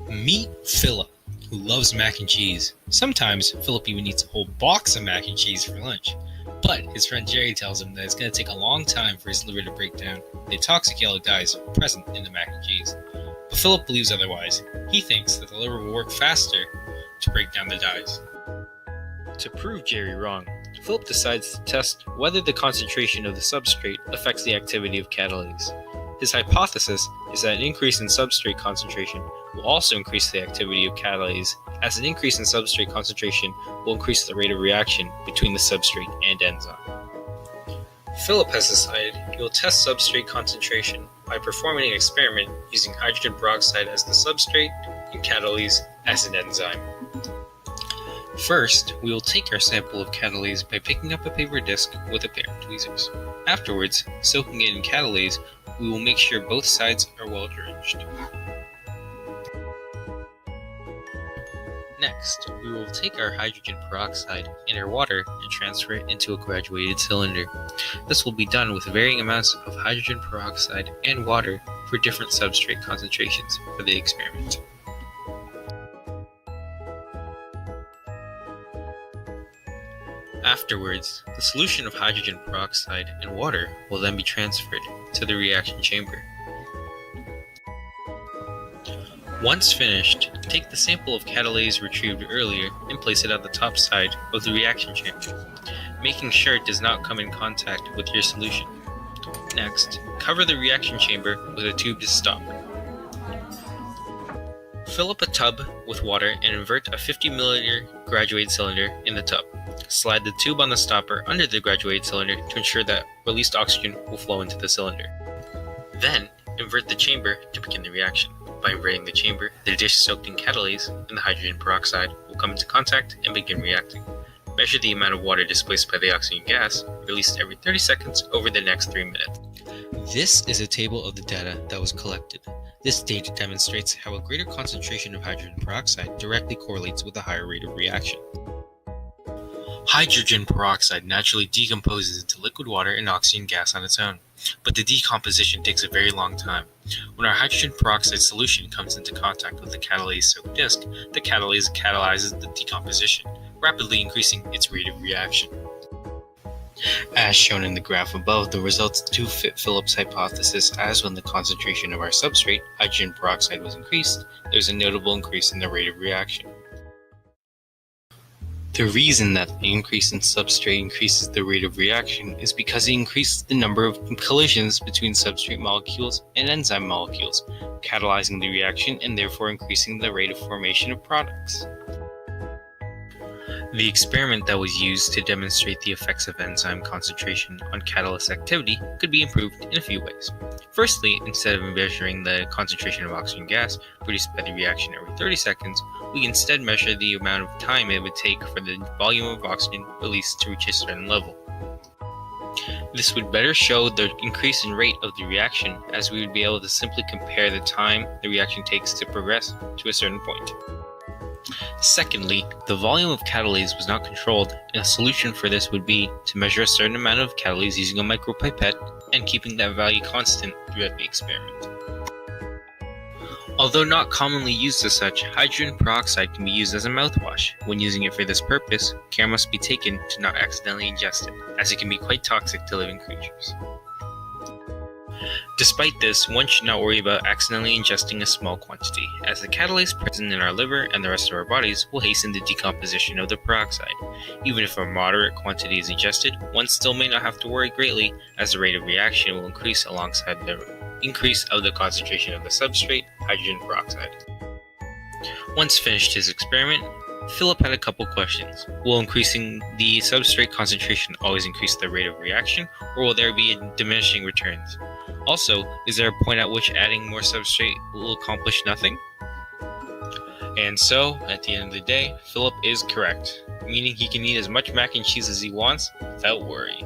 Meet Philip, who loves mac and cheese. Sometimes Philip even eats a whole box of mac and cheese for lunch. But his friend Jerry tells him that it's going to take a long time for his liver to break down the toxic yellow dyes present in the mac and cheese. But Philip believes otherwise. He thinks that the liver will work faster to break down the dyes. To prove Jerry wrong, Philip decides to test whether the concentration of the substrate affects the activity of catalase. His hypothesis is that an increase in substrate concentration will also increase the activity of catalase, as an increase in substrate concentration will increase the rate of reaction between the substrate and enzyme. Philip has decided he will test substrate concentration by performing an experiment using hydrogen peroxide as the substrate and catalase as an enzyme. First, we will take our sample of catalase by picking up a paper disc with a pair of tweezers. Afterwards, soaking it in catalase, we will make sure both sides are well drenched. Next, we will take our hydrogen peroxide and our water and transfer it into a graduated cylinder. This will be done with varying amounts of hydrogen peroxide and water for different substrate concentrations for the experiment. Afterwards, the solution of hydrogen peroxide and water will then be transferred to the reaction chamber. Once finished, take the sample of catalase retrieved earlier and place it on the top side of the reaction chamber, making sure it does not come in contact with your solution. Next, cover the reaction chamber with a tube to stop. Fill up a tub with water and invert a 50 ml graduated cylinder in the tub. Slide the tube on the stopper under the graduated cylinder to ensure that released oxygen will flow into the cylinder. Then, invert the chamber to begin the reaction. By inverting the chamber, the dish soaked in catalase and the hydrogen peroxide will come into contact and begin reacting. Measure the amount of water displaced by the oxygen gas, released every 30 seconds over the next 3 minutes. This is a table of the data that was collected. This data demonstrates how a greater concentration of hydrogen peroxide directly correlates with a higher rate of reaction. Hydrogen peroxide naturally decomposes into liquid water and oxygen gas on its own, but the decomposition takes a very long time. When our hydrogen peroxide solution comes into contact with the catalase-soaked disc, the catalase catalyzes the decomposition, rapidly increasing its rate of reaction. As shown in the graph above, the results do fit Philip's hypothesis, as when the concentration of our substrate, hydrogen peroxide, was increased, there was a notable increase in the rate of reaction. The reason that the increase in substrate increases the rate of reaction is because it increases the number of collisions between substrate molecules and enzyme molecules, catalyzing the reaction and therefore increasing the rate of formation of products. The experiment that was used to demonstrate the effects of enzyme concentration on catalyst activity could be improved in a few ways. Firstly, instead of measuring the concentration of oxygen gas produced by the reaction every 30 seconds, we instead measure the amount of time it would take for the volume of oxygen released to reach a certain level. This would better show the increase in rate of the reaction, as we would be able to simply compare the time the reaction takes to progress to a certain point. Secondly, the volume of catalase was not controlled, and a solution for this would be to measure a certain amount of catalase using a micropipette and keeping that value constant throughout the experiment. Although not commonly used as such, hydrogen peroxide can be used as a mouthwash. When using it for this purpose, care must be taken to not accidentally ingest it, as it can be quite toxic to living creatures. Despite this, one should not worry about accidentally ingesting a small quantity, as the catalase present in our liver and the rest of our bodies will hasten the decomposition of the peroxide. Even if a moderate quantity is ingested, one still may not have to worry greatly, as the rate of reaction will increase alongside the increase of the concentration of the substrate, hydrogen peroxide. Once finished his experiment, Philip had a couple questions. Will increasing the substrate concentration always increase the rate of reaction, or will there be diminishing returns? Also, is there a point at which adding more substrate will accomplish nothing? And so, at the end of the day, Philip is correct, meaning he can eat as much mac and cheese as he wants without worry.